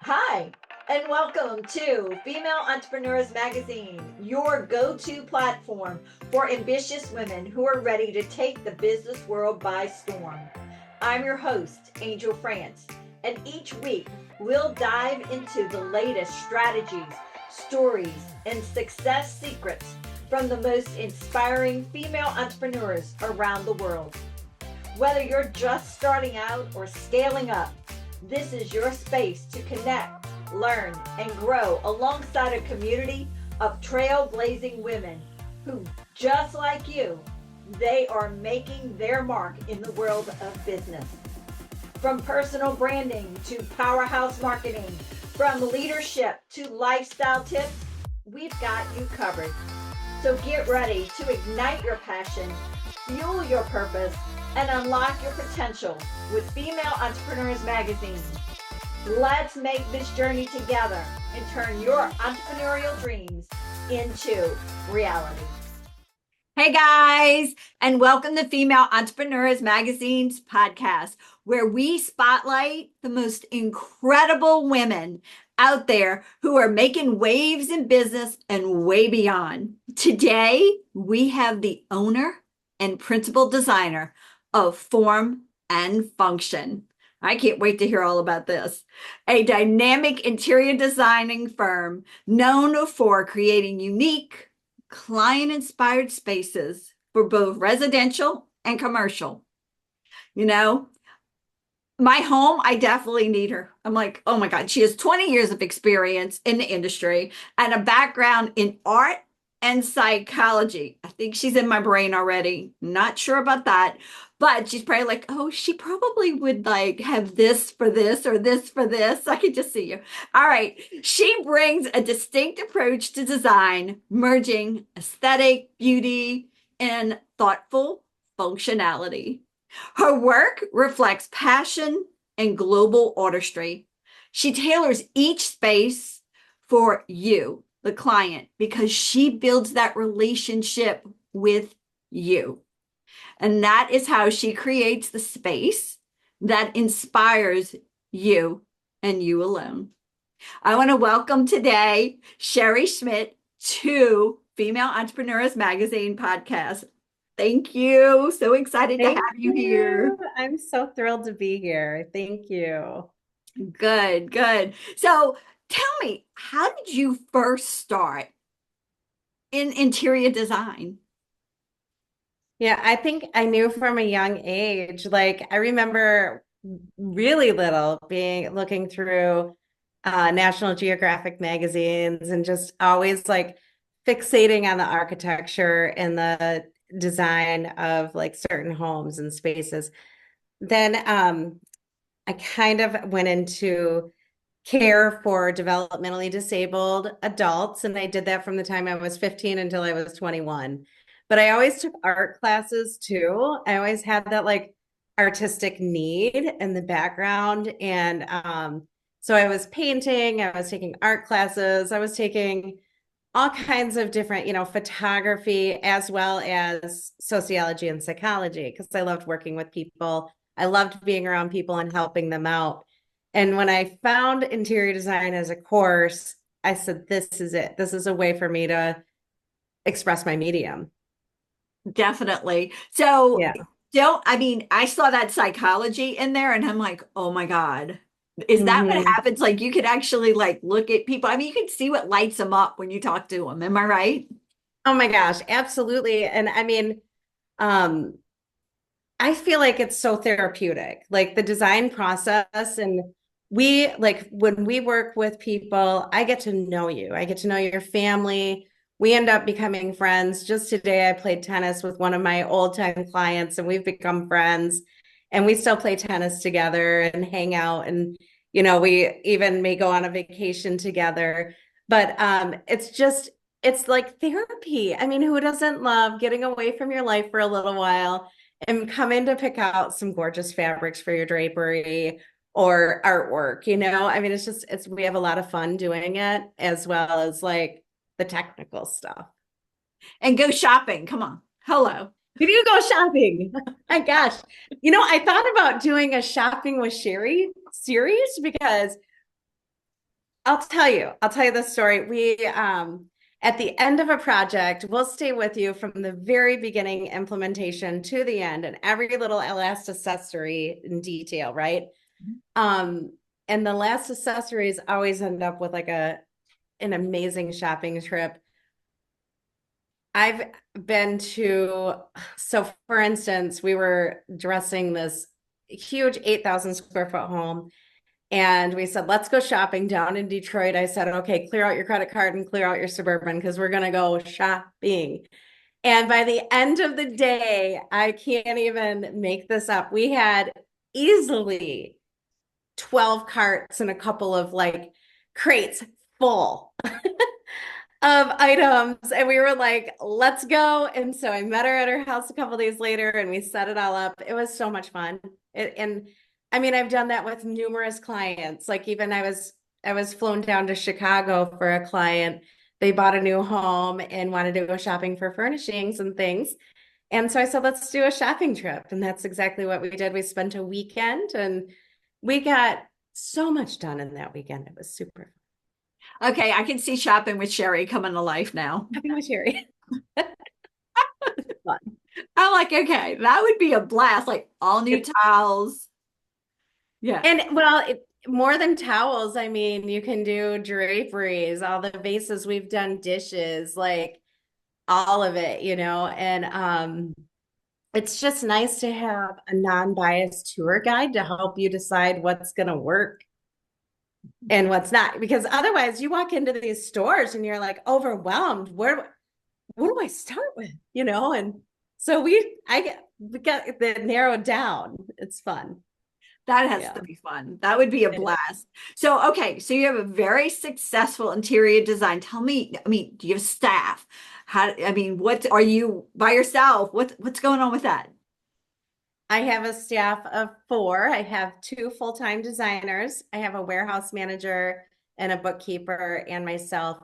Hi, and welcome to Female Entrepreneurs Magazine, your go-to platform for ambitious women who are ready to take the business world by storm. I'm your host, Angel France, and each week we'll dive into the latest strategies, stories, and success secrets from the most inspiring female entrepreneurs around the world. Whether you're just starting out or scaling up, this is your space to connect, learn, and grow alongside a community of trailblazing women who, just like you, they are making their mark in the world of business. From personal branding to powerhouse marketing, from leadership to lifestyle tips, we've got you covered. So get ready to ignite your passion, fuel your purpose, and unlock your potential with Female Entrepreneurs Magazine. Let's make this journey together and turn your entrepreneurial dreams into reality. Hey guys, and welcome to Female Entrepreneurs Magazine's podcast, where we spotlight the most incredible women out there who are making waves in business and way beyond. Today, we have the owner and principal designer of Form and Function. I can't wait to hear all about this. A dynamic interior designing firm known for creating unique, client-inspired spaces for both residential and commercial. You know, my home, I definitely need her. I'm like, oh my God, she has 20 years of experience in the industry and a background in art and psychology. I think she's in my brain already. Not sure about that, but she's probably like, oh, she probably would like have this for this or this for this. I could just see you. All right. She brings a distinct approach to design, merging aesthetic, beauty, and thoughtful functionality. Her work reflects passion and global artistry. She tailors each space for you, the client, because she builds that relationship with you. And that is how she creates the space that inspires you and you alone. I want to welcome today Sherry Schmidt to Female Entrepreneurs Magazine podcast. Thank you. So excited to Thank have you here. you. I'm so thrilled to be here. Thank you. Good, good. So tell me, how did you first start in interior design? Yeah, I think I knew from a young age. Like I remember really little being looking through National Geographic magazines and just always like fixating on the architecture and the design of like certain homes and spaces. Then I kind of went into care for developmentally disabled adults. And I did that from the time I was 15 until I was 21. But I always took art classes too. I always had that like artistic need in the background. And so I was painting, I was taking art classes, I was taking all kinds of different, photography as well as sociology and psychology because I loved working with people. I loved being around people and helping them out. And when I found interior design as a course, I said, this is it. This is a way for me to express my medium. Definitely. So Yeah. I saw that psychology in there and I'm like, oh my God, is that what hmm happens? Like you could actually like look at people. I mean, you can see what lights them up when you talk to them. Am I right? Oh my gosh, absolutely. And I mean, um, I feel like it's so therapeutic, like the design process. And we like when we work with people, I get to know you, I get to know your family. We end up becoming friends. Just today, I played tennis with one of my old time clients, and we've become friends. And we still play tennis together and hang out. And, we even may go on a vacation together. But it's like therapy. I mean, who doesn't love getting away from your life for a little while? And come in to pick out some gorgeous fabrics for your drapery or artwork, I mean, we have a lot of fun doing it as well as like the technical stuff. And go shopping. Come on. Hello. We do go shopping. My gosh. I thought about doing a shopping with Sherry series because I'll tell you the story. At the end of a project, we'll stay with you from the very beginning implementation to the end and every little last accessory in detail, right? Um, and the last accessories always end up with like an amazing shopping trip. I've been to, so for instance, we were dressing this huge 8,000 square foot home. And we said, let's go shopping down in Detroit. I said, okay, clear out your credit card and clear out your Suburban because we're going to go shopping. And by the end of the day, I can't even make this up. We had easily 12 carts and a couple of like crates full of items. And we were like, let's go. And so I met her at her house a couple days later and we set it all up. It was so much fun. And I mean, I've done that with numerous clients. Like even I was flown down to Chicago for a client. They bought a new home and wanted to go shopping for furnishings and things. And so I said, let's do a shopping trip. And that's exactly what we did. We spent a weekend and we got so much done in that weekend. It was super Okay, I can see shopping with Sherry coming to life now. happy with Sherry. Fun. I'm like, okay, that would be a blast. Like all new towels. Yeah. And well, more than towels, I mean, you can do draperies, all the vases we've done, dishes, like all of it, you know, and it's just nice to have a non-biased tour guide to help you decide what's going to work and what's not. Because otherwise, you walk into these stores and you're like overwhelmed. What do I start with? You know, and so we got that narrowed down. It's fun. That has Yeah. to be fun. That would be a blast. So, okay, so you have a very successful interior design. Tell me, I mean, do you have staff? How, I mean, what are you by yourself? What's going on with that? I have a staff of four. I have two full-time designers. I have a warehouse manager and a bookkeeper and myself.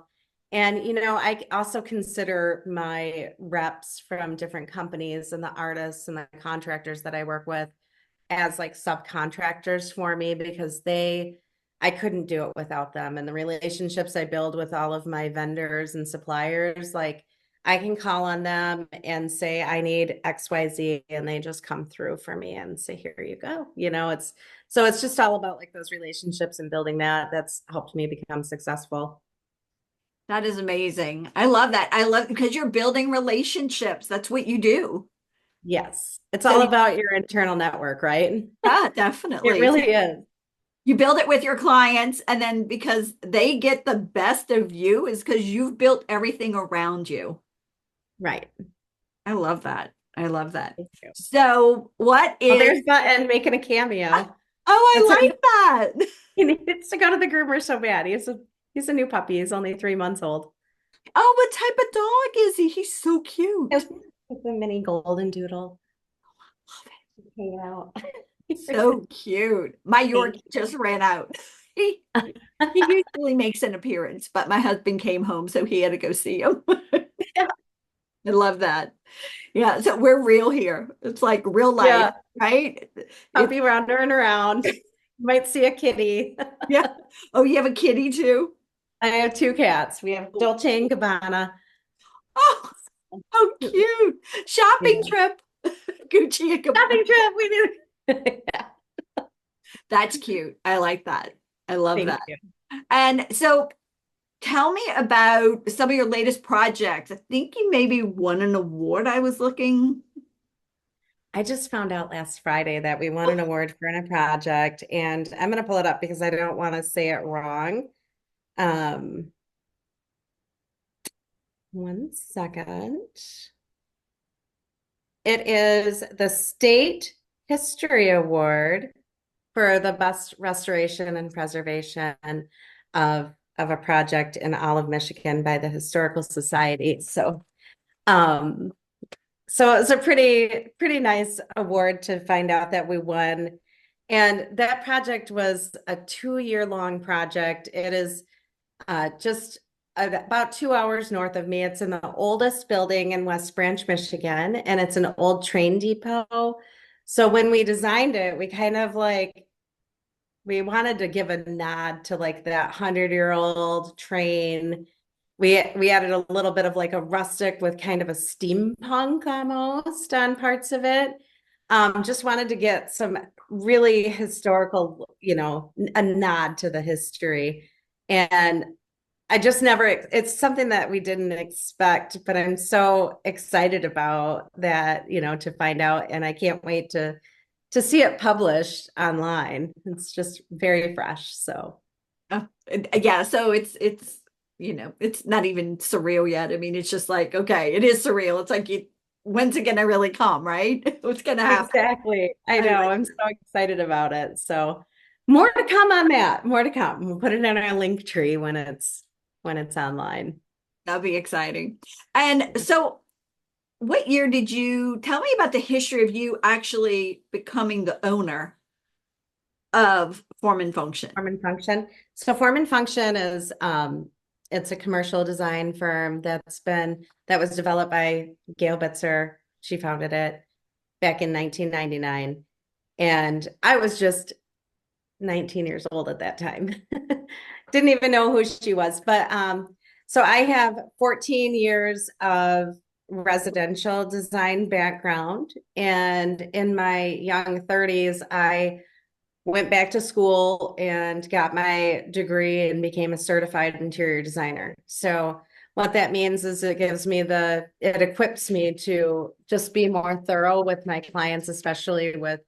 And, you know, I also consider my reps from different companies and the artists and the contractors that I work with as like subcontractors for me because I couldn't do it without them. And the relationships I build with all of my vendors and suppliers, like I can call on them and say, I need XYZ, and they just come through for me and say, here you go. You know, it's just all about like those relationships and building that. That's helped me become successful. That is amazing. I love that. I love because you're building relationships. That's what you do. Yes. It's So, all about your internal network, right? yeah, It definitely. really is. You build it with your clients, and then because they get the best of you is because you've built everything around you. Right. I love that. I love that. Thank you. So, what Well, is, there's Button making a cameo. oh, That's what I like that. he needs to go to the groomer so bad. He's a new puppy. He's only 3 months old. Oh, what type of dog is he? He's so cute. It's a mini golden doodle. Hanging out. So cute. My Yorkie Thank just ran out. He, he usually makes an appearance, but my husband came home, so he had to go see him. you. I love that. Yeah, so we're real here. It's like real life, Yeah, right? It's puppy wandering around. You might see a kitty. yeah. Oh, you have a kitty too? I have two cats. We have Dolce and Gabbana. Oh, oh, cute. Shopping Yeah. trip. Gucci and Gabbana. Shopping trip. We need. Yeah. That's cute. I like that. I love Thank that. you. And so tell me about some of your latest projects. I think you maybe won an award. I was looking. I just found out last Friday that we won an award for a project, and I'm going to pull it up because I don't want to say it wrong. Um, 1 second. It is the State History Award for the best restoration and preservation of a project in all of Michigan by the Historical Society. Um, so it was a pretty nice award to find out that we won. And that project was a 2 year long project. It is just about 2 hours north of me. It's in the oldest building in West Branch, Michigan, and it's an old train depot. So when we designed it, we kind of like we wanted to give a nod to like that 100-year-old train. We added a little bit of like a rustic with kind of a steampunk almost on parts of it. Just wanted to get some really historical, a nod to the history. And I just never, it's something that we didn't expect, but I'm so excited about that, to find out. And I can't wait to see it published online. It's just very fresh. So Yeah, so it's it's not even surreal yet. I mean, it's just like, okay, it is surreal. It's like when's it gonna really come, right? What's gonna happen? exactly. I I know. like I'm so excited about it. So more to come on that. More to come. We'll put it in our link tree when it's online. that'll be exciting. And so what year did you tell me about the history of you actually becoming the owner of Form and Function? Form and Function. So Form and Function is it's a commercial design firm that was developed by Gail Bitzer. She founded it back in 1999. And I was just 19 years old at that time. Didn't even know who she was. But so I have 14 years of residential design background. And in my young 30s, I went back to school and got my degree and became a certified interior designer. So what that means is it equips me to just be more thorough with my clients, especially with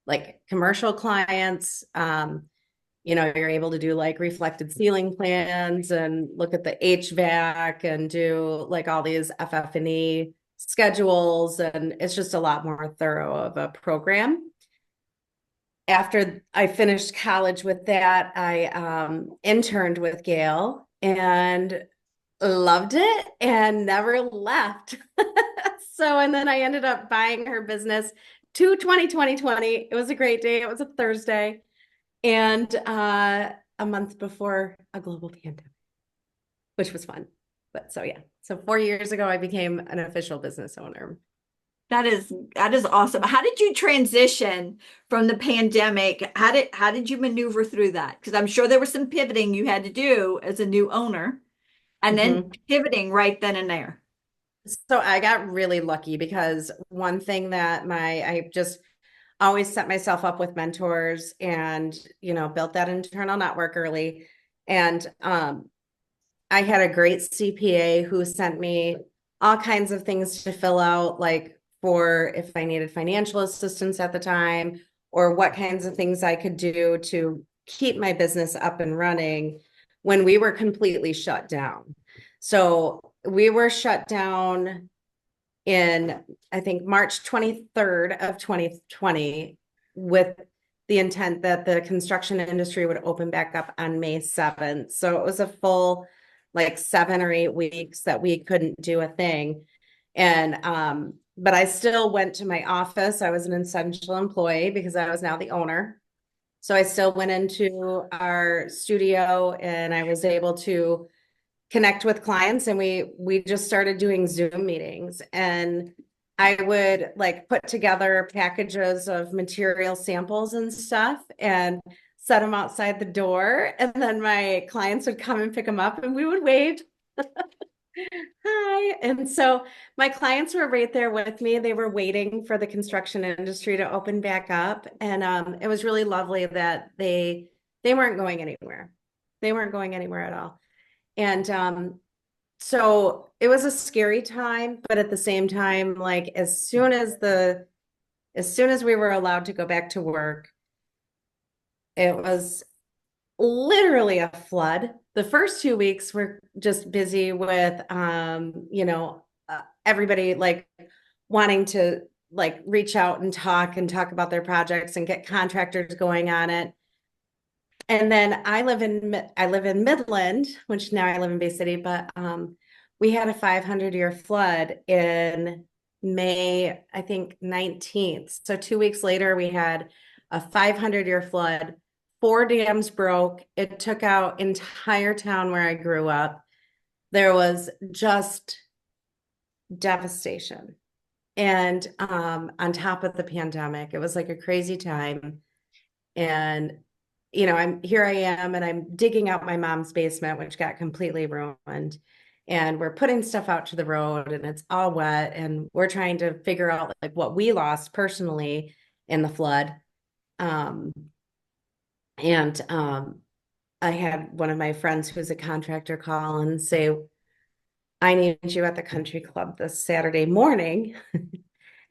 like commercial clients. You're able to do like reflected ceiling plans and look at the HVAC and do like all these FF&E schedules. And it's just a lot more thorough of a program. After I finished college with that, I interned with Gail and loved it and never left. And then I ended up buying her business to 2020. It was a great day. It was a Thursday. And a month before a global pandemic, which was fun. But so, yeah. So 4 years ago, I became an official business owner. That is awesome. How did you transition from the pandemic? How did you maneuver through that? Because I'm sure there was some pivoting you had to do as a new owner and then Mhm. pivoting right then and there. So I got really lucky because one thing that I just always set myself up with mentors and, built that internal network early. And I had a great CPA who sent me all kinds of things to fill out, like for if I needed financial assistance at the time, or what kinds of things I could do to keep my business up and running when we were completely shut down. So we were shut down in, I think, March 23rd of 2020 with the intent that the construction industry would open back up on May 7th. So it was a full like 7 or 8 weeks that we couldn't do a thing. And but I still went to my office. I was an essential employee because I was now the owner. So I still went into our studio and I was able to connect with clients, and we just started doing Zoom meetings. And I would like put together packages of material samples and stuff and set them outside the door, and then my clients would come and pick them up and we would wave hi. And so my clients were right there with me. They were waiting for the construction industry to open back up, and it was really lovely that they weren't going anywhere. They weren't going anywhere at all. And so it was a scary time, but at the same time, like as soon as we were allowed to go back to work, it was literally a flood. The first 2 weeks were just busy with everybody like wanting to like reach out and talk about their projects and get contractors going on it. And then I live in Midland, which now I live in Bay City, but we had a 500-year flood in May, I think 19th. So 2 weeks later, we had a 500-year flood. 4 dams broke. It took out entire town where I grew up. There was just devastation. And on top of the pandemic, it was like a crazy time. And I am and I'm digging out my mom's basement, which got completely ruined. And we're putting stuff out to the road and it's all wet. And we're trying to figure out like what we lost personally in the flood. Um, and I had one of my friends who's a contractor call and say, I need you at the country club this Saturday morning.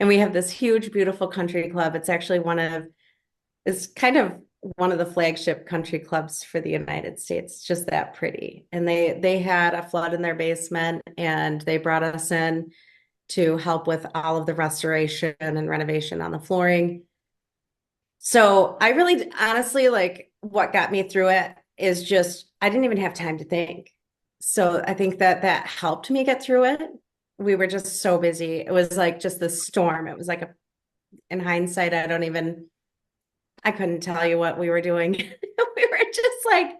And we have this huge, beautiful country club. It's kind of one of the flagship country clubs for the United States, just that pretty. And they had a flood in their basement and they brought us in to help with all of the restoration and renovation on the flooring. So I really honestly like what got me through it is just I didn't even have time to think. So I think that helped me get through it. We were just so busy. It was like just the storm. It was like in hindsight, I couldn't tell you what we were doing. We were just like,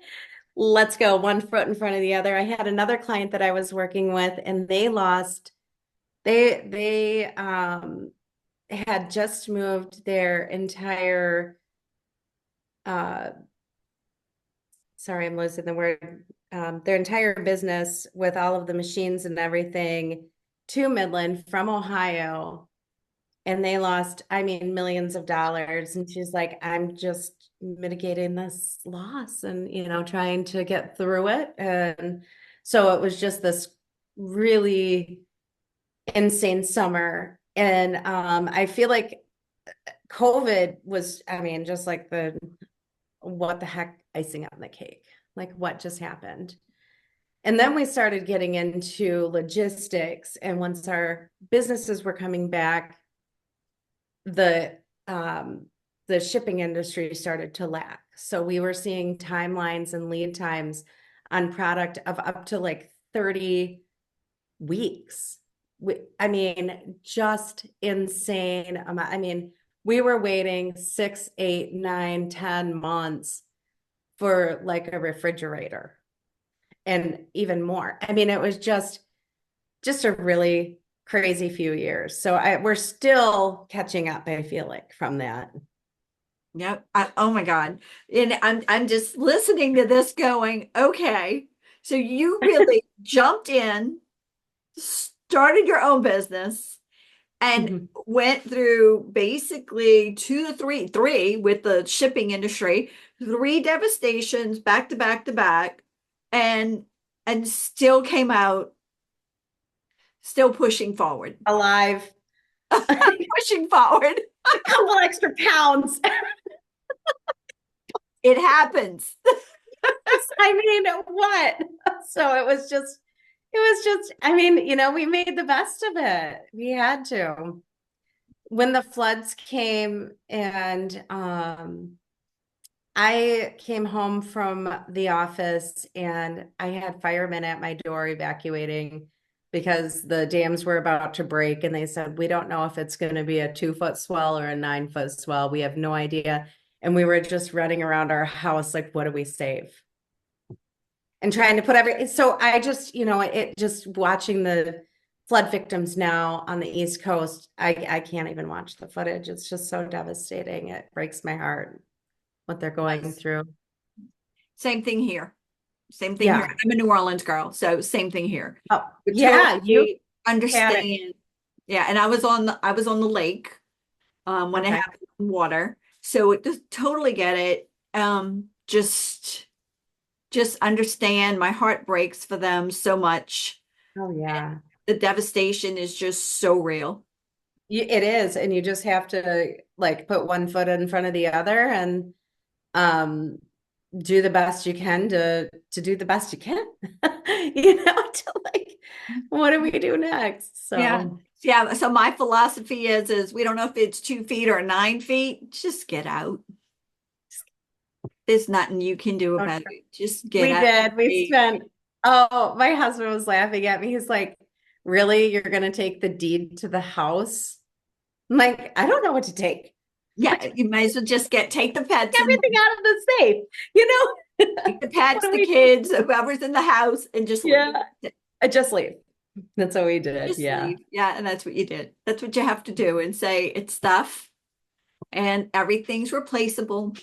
let's go one foot in front of the other. I had another client that I was working with and they had just moved their entire uh sorry, I'm losing the word, their entire business with all of the machines and everything to Midland from Ohio. And they lost, I mean, millions of dollars. And she's like, I'm just mitigating this loss and, trying to get through it. And so it was just this really insane summer. And I feel like COVID was, I mean, just like what the heck icing on the cake, like what just happened. And then we started getting into logistics. And once our businesses were coming back, the the shipping industry started to lack. So we were seeing timelines and lead times on product of up to like 30 weeks. I mean, just insane amount. I mean, we were waiting 6, 8, 9, 10 months for like a refrigerator and even more. I mean, it was just a really crazy few years. So we're still catching up, I feel like, from that. Yep. Oh my God. And I'm just listening to this going, okay. So you really jumped in, started your own business, and Mhm. went through basically three with the shipping industry, three devastations back to back to back, and still came out still pushing forward. Alive. A Pushing forward. couple extra pounds. It happens. I mean, what? So I mean, we made the best of it. We had to. When the floods came and I came home from the office and I had firemen at my door evacuating because the dams were about to break. And they said, we don't know if it's going to be a 2-foot swell or a 9-foot swell. We have no idea. And we were just running around our house like, what do we save? And trying to put so I just, it just watching the flood victims now on the East Coast, I can't even watch the footage. It's just so devastating. It breaks my heart what they're going through. Same thing here. Same thing here. Yeah. I'm a New Orleans girl, so same thing here. Oh, We yeah, you totally had it. understand. Yeah, and I was on the lake when it Okay. happened in water. So it just totally get it. Just understand my heart breaks for them so much. Oh, yeah. The devastation is just so real. It is. And you just have to like put one foot in front of the other and um do the best you can to do the best you can. To like what do we do next? Yeah. So Yeah. So my philosophy is we don't know if it's 2 feet or 9 feet. Just get out. There's nothing you can do oh, about it. Just get we out. did. My husband was laughing at me. He's like, really? You're gonna take the deed to the house? I'm like, I don't know what to take. Yeah, you might as well just take the pets and Everything out of the safe, you know? take the What pets, do the we kids, whoever's in the house, and just leave. Yeah. I just leave. That's what we did. Just Yeah. leave. Yeah, and that's what you did. That's what you have to do and say it's stuff and everything's replaceable.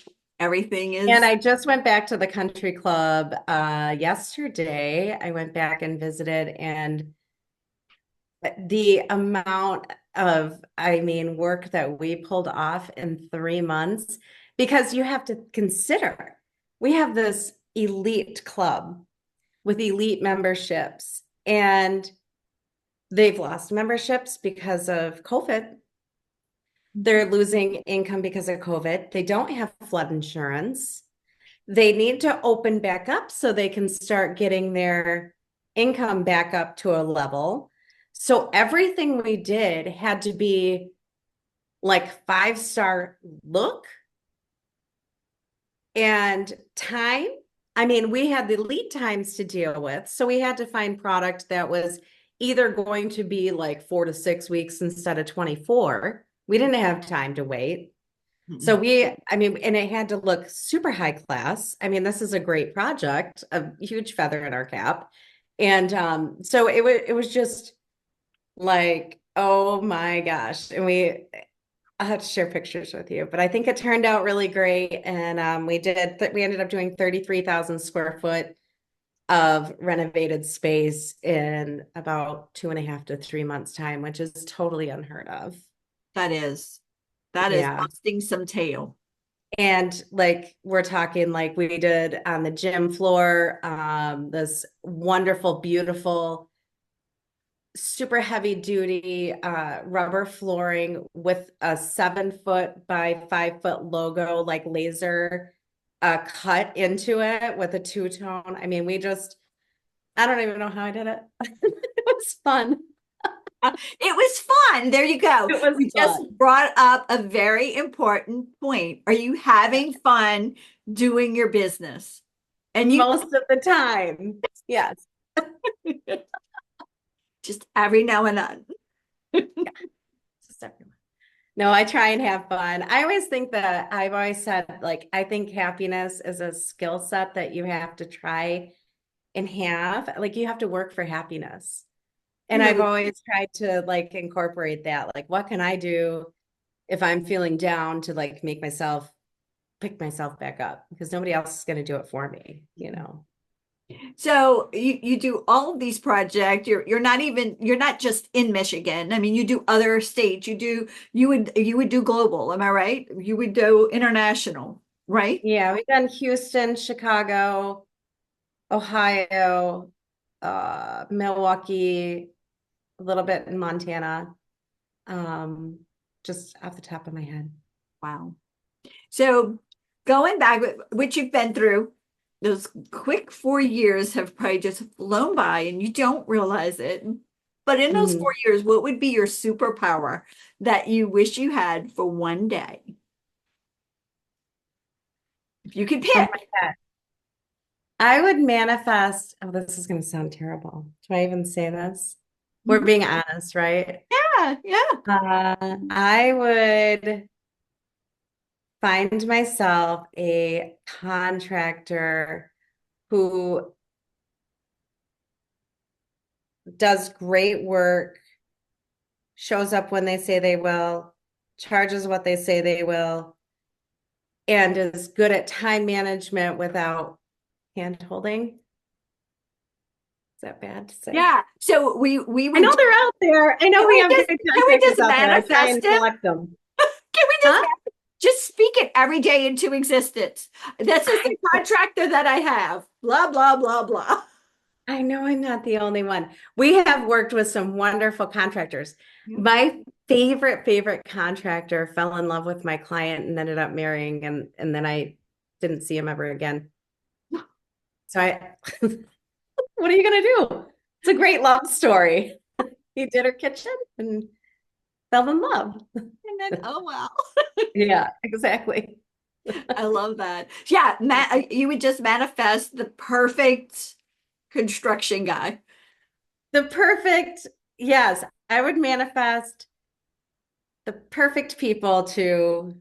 Everything And is I just went back to the country club yesterday. I went back and visited, and the amount of, I mean, work that we pulled off in 3 months, because you have to consider we have this elite club with elite memberships, and they've lost memberships because of COVID. They're losing income because of COVID. They don't have flood insurance. They need to open back up so they can start getting their income back up to a level. So everything we did had to be like 5-star look and time. I mean, we had the lead times to deal with. So we had to find product that was either going to be like 4 to 6 weeks instead of 24. We didn't have time to wait. So I mean, and it had to look super high class. I mean, this is a great project, a huge feather in our cap. And so it was just like, oh my gosh. And I'll have to share pictures with you, but I think it turned out really great. And we ended up doing 33,000 square foot of renovated space in about 2.5 to 3 months time, which is totally unheard of. that is that is Yeah. busting some tail. And like we're talking like we did on the gym floor, this wonderful, beautiful, super heavy duty rubber flooring with a 7 foot by 5 foot logo, like laser cut into it with a two-tone. I mean, I don't even know how I did it. It was fun. It was fun. There you go. It was We just fun. brought up a very important point. Are you having fun doing your business? And you Most of the time. Yes. just every now and then. Just everyone. No, I try and have fun. I always think that I've always said, like, I think happiness is a skill set that you have to try and have. Like, you have to work for happiness. And You I've really, always tried to like incorporate that. Like, what can I do if I'm feeling down to like make myself pick myself back up? Because nobody else is going to do it for me, you know? so you do all of these projects. You're not just in Michigan. I mean, you do other states. You would do global. Am I right? You would do international, right? Yeah, we've done Houston, Chicago, Ohio, Milwaukee, a little bit in Montana. Um, just off the top of my head. Wow. So going back, which you've been through, those quick 4 years have probably just flown by and you don't realize it. But in those Mhm. 4 years, what would be your superpower that you wish you had for one day? If you could Oh pick. my God. I would manifest. Oh, this is going to sound terrible. Do I even say this? We're Mhm. being honest, right? Yeah, yeah. I would find myself a contractor who does great work, shows up when they say they will, charges what they say they will, and is good at time management without hand holding. Is that bad to say? Yeah. So we I would know they're out there. I know can we we have just great can we contractors just out there. I try manifest and it? select them. Can we Huh? just speak it every day into existence? This is the I contractor that I have. Blah blah blah blah. I know I'm not the only one. We have worked with some wonderful contractors. Yeah. My favorite contractor fell in love with my client and ended up marrying, and then I didn't see him ever again. So what are you gonna do? It's a great love story. He did her kitchen and fell in love. And then, oh well. Yeah, exactly. I love that. Yeah, you would just manifest the perfect construction guy. The perfect, yes, I would manifest the perfect people to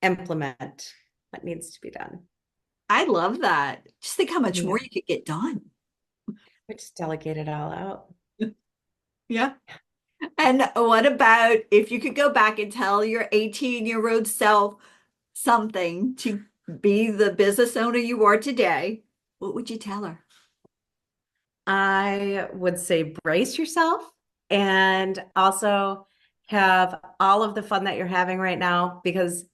implement what needs to be done. I love that. Just think how much Yeah, more you could get done. we just delegate it all out. Yeah. And what about if you could go back and tell your 18-year-old self something to be the business owner you are today, what would you tell her? I would say brace yourself and also have all of the fun that you're having right now because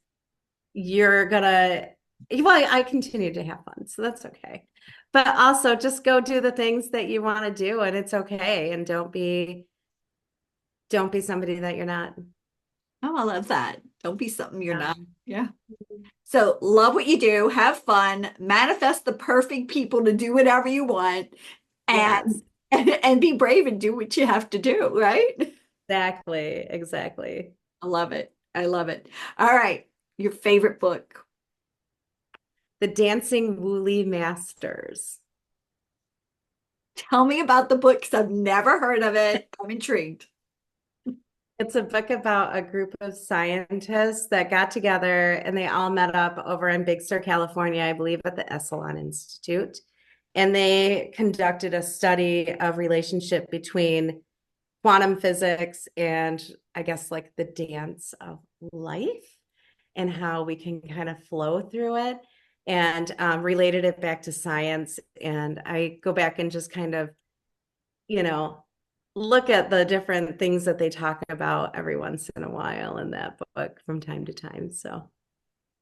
you're gonna, well, I continue to have fun, so that's okay. But also just go do the things that you want to do and it's okay. And don't be somebody that you're not. Oh, I love that. Don't be something you're Yeah. not. Yeah. So love what you do, have fun, manifest the perfect people to do whatever you want, and Yes, and be brave and do what you have to do, right? exactly, exactly. I love it. I love it. All right. Your favorite book. The Dancing Woolly Masters. Tell me about the book because I've never heard of it. I'm intrigued. It's a book about a group of scientists that got together and they all met up over in Big Sur, California, I believe at the Esalen Institute. And they conducted a study of relationship between quantum physics and I guess like the dance of life and how we can kind of flow through it and related it back to science. And I go back and just kind of, you know, look at the different things that they talk about every once in a while in that book from time to time. So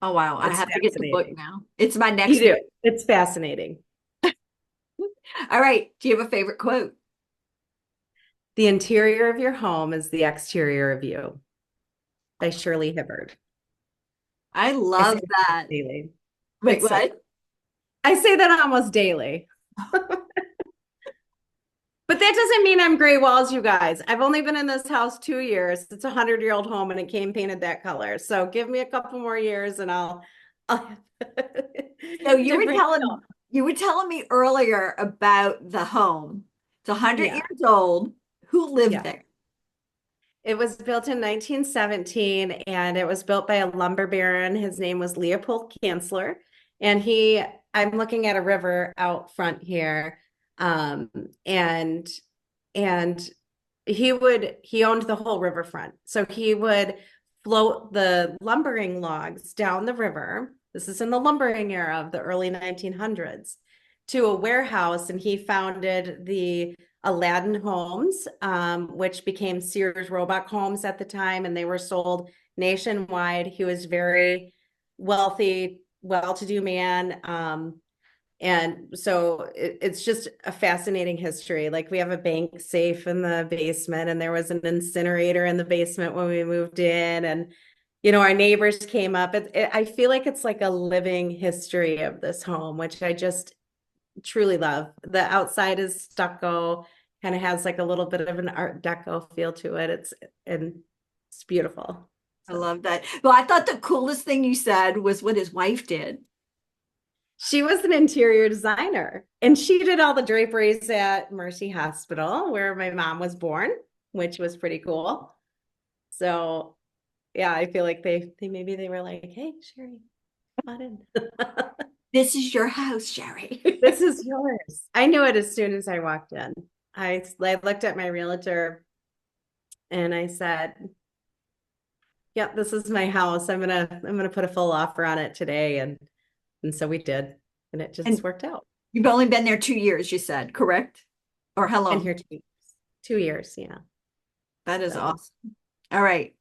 Oh, wow. I it's have to get the book fascinating. now. It's my You next do. book. It's fascinating. All right. Do you have a favorite quote? The interior of your home is the exterior of you by Shirley Hibbard. I I say love that that. daily. Wait, It's so what? I say that almost daily. But that doesn't mean I'm gray walls, you guys. I've only been in this house 2 years. It's a 100-year-old home and it came painted that color. So give me a couple more years and I'll So you were different. telling you were telling me earlier about the home. It's 100 Yeah. years old. Who lived Yeah. there? It was built in 1917 and it was built by a lumber baron. His name was Leopold Kanzler. And I'm looking at a river out front here. Um, and and he owned the whole riverfront. So he would float the lumbering logs down the river. This is in the lumbering era of the early 1900s to a warehouse, and he founded the Aladdin Homes, which became Sears Roebuck Homes at the time, and they were sold nationwide. He was very wealthy, well-to-do man. And so it's just a fascinating history. Like we have a bank safe in the basement, and there was an incinerator in the basement when we moved in. And, our neighbors came up. I feel like it's like a living history of this home, which I just truly love. The outside is stucco, kind of has like a little bit of an Art Deco feel to it. It's beautiful. I So. love that. Well, I thought the coolest thing you said was what his wife did. She was an interior designer and she did all the draperies at Mercy Hospital where my mom was born, which was pretty cool. So yeah, I feel like they maybe they were like, "Hey, Sherry, come on in." This is your house, Sherry. This is yours. I knew it as soon as I walked in. I looked at my realtor and I said, "Yep, this is my house. I'm gonna put a full offer on it today." And so we did, and it just And worked out. you've only been there 2 years, you said, correct? Or how And long? here 2 years. 2 years, yeah. That is So awesome. All right.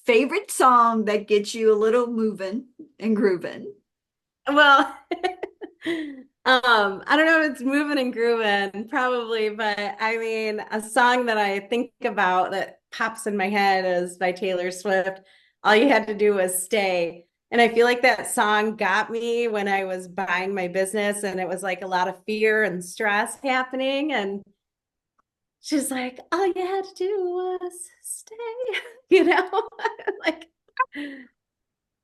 Favorite song that gets you a little moving and grooving? well, I don't know if it's moving and grooving, probably, but I mean, a song that I think about that pops in my head is by Taylor Swift. All you had to do was stay. And I feel like that song got me when I was buying my business, and it was like a lot of fear and stress happening. And she's like, all you had to do was stay, like.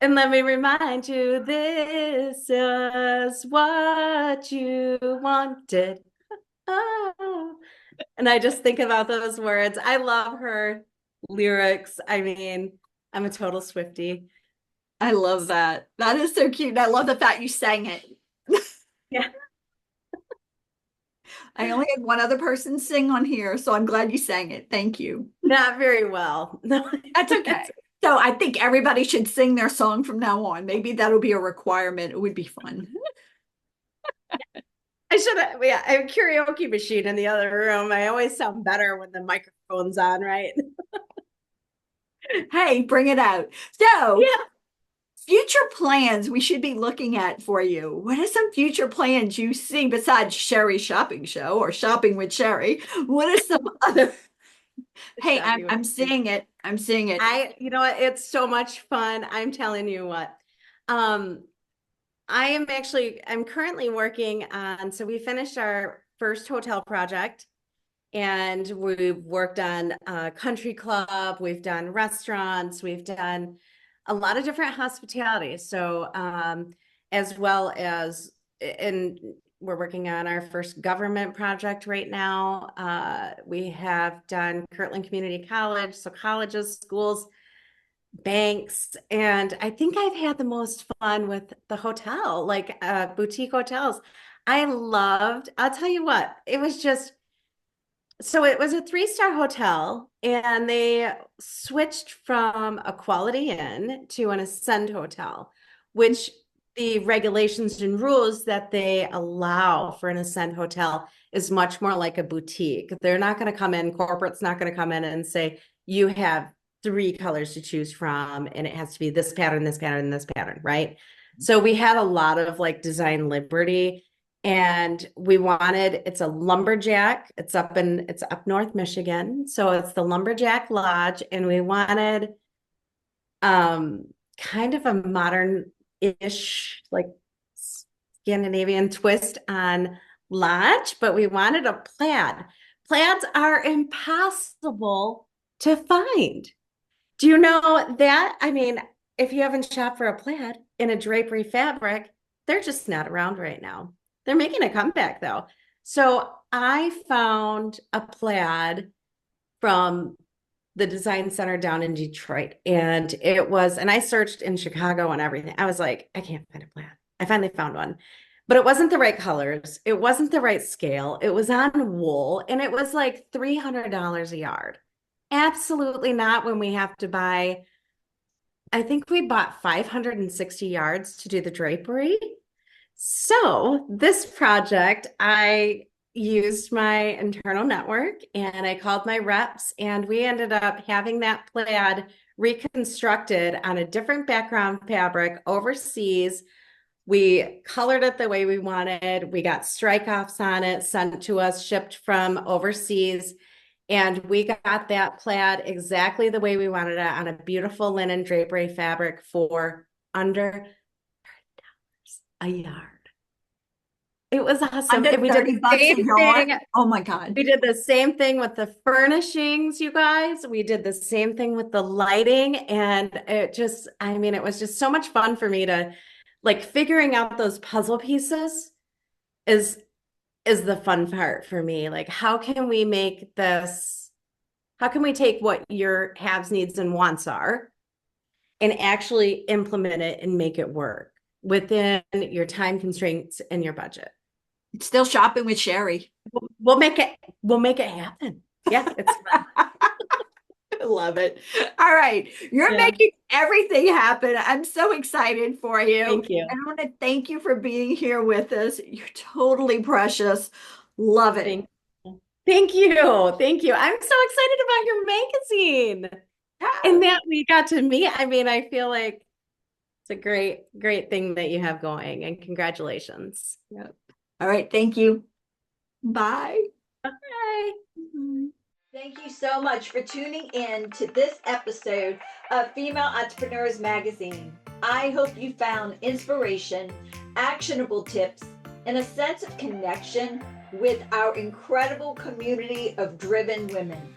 And let me remind you, this is what you wanted. Oh. And I just think about those words. I love her lyrics. I mean, I'm a total Swiftie. I love that. That is so cute. And I love the fact you sang it. Yeah, I only had one other person sing on here, so I'm glad you sang it. Thank you. not very well. No, That's okay. So I think everybody should sing their song from now on. Maybe that'll be a requirement. It would be fun. I should have, yeah, I have a karaoke machine in the other room. I always sound better when the microphone's on, right? Hey, bring it out. So, Yeah. future plans we should be looking at for you. What are some future plans you see besides Sherry Shopping Show or Shopping with Sherry? What are some other? Hey, I'm seeing it. I'm seeing it. You know what? It's so much fun. I'm telling you what. Um, I'm currently working on, so we finished our first hotel project and we've worked on a country club, we've done restaurants, we've done a lot of different hospitality. So, as well as, and we're working on our first government project right now. We have done Kirtland Community College, so colleges, schools, banks, and I think I've had the most fun with the hotel, like boutique hotels. I'll tell you what, it was just, so it was a 3-star hotel and they switched from a Quality Inn to an Ascend hotel, which the regulations and rules that they allow for an Ascend hotel is much more like a boutique. They're not going to come in, corporate's not going to come in and say, you have 3 colors to choose from and it has to be this pattern, this pattern, this pattern, right? So we had a lot of like design liberty. And it's a lumberjack. It's up North Michigan. So it's the Lumberjack Lodge. And we wanted kind of a modern-ish, like Scandinavian twist on lodge, but we wanted a plaid. Plaids are impossible to find. Do you know that? I mean, if you haven't shopped for a plaid in a drapery fabric, they're just not around right now. They're making a comeback though. So I found a plaid from the design center down in Detroit. And I searched in Chicago and everything. I was like, I can't find a plaid. I finally found one, but it wasn't the right colors. It wasn't the right scale. It was on wool and it was like $300 a yard. Absolutely not when we have to buy, I think we bought 560 yards to do the drapery. So this project, I used my internal network and I called my reps and we ended up having that plaid reconstructed on a different background fabric overseas. We colored it the way we wanted. We got strike offs on it, sent to us, shipped from overseas. And we got that plaid exactly the way we wanted it on a beautiful linen drapery fabric for under $30 a yard. It was awesome. Under We did 30 the bucks a same yard. thing. Oh my God. We did the same thing with the furnishings, you guys. We did the same thing with the lighting. And it was just so much fun for me to like figuring out those puzzle pieces is the fun part for me. Like, how can we take what your haves, needs, and wants are and actually implement it and make it work within your time constraints and your budget? It's still shopping with Sherry. We'll make it happen. Yeah, it's fun. I love it. All right. You're making everything happen. I'm so excited for you. Thank you. I want to thank you for being here with us. You're totally precious. Love it. Thank you. Thank you. I'm so excited about your magazine and that we got to meet. I mean, I feel like it's a great, great thing that you have going and congratulations. Yep. All right. Thank you. Bye. Bye. Thank you so much for tuning in to this episode of Female Entrepreneurs Magazine. I hope you found inspiration, actionable tips, and a sense of connection with our incredible community of driven women.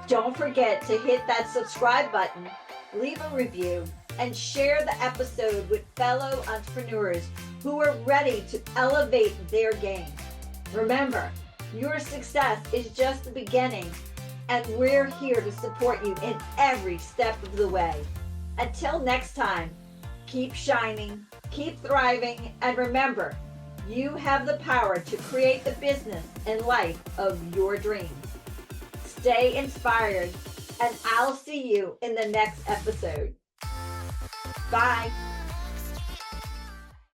Don't forget to hit that subscribe button, leave a review, and share the episode with fellow entrepreneurs who are ready to elevate their game. Remember, your success is just the beginning, and we're here to support you in every step of the way. Until next time, keep shining, keep thriving, and remember, you have the power to create the business and life of your dreams. Stay inspired, and I'll see you in the next episode. Bye.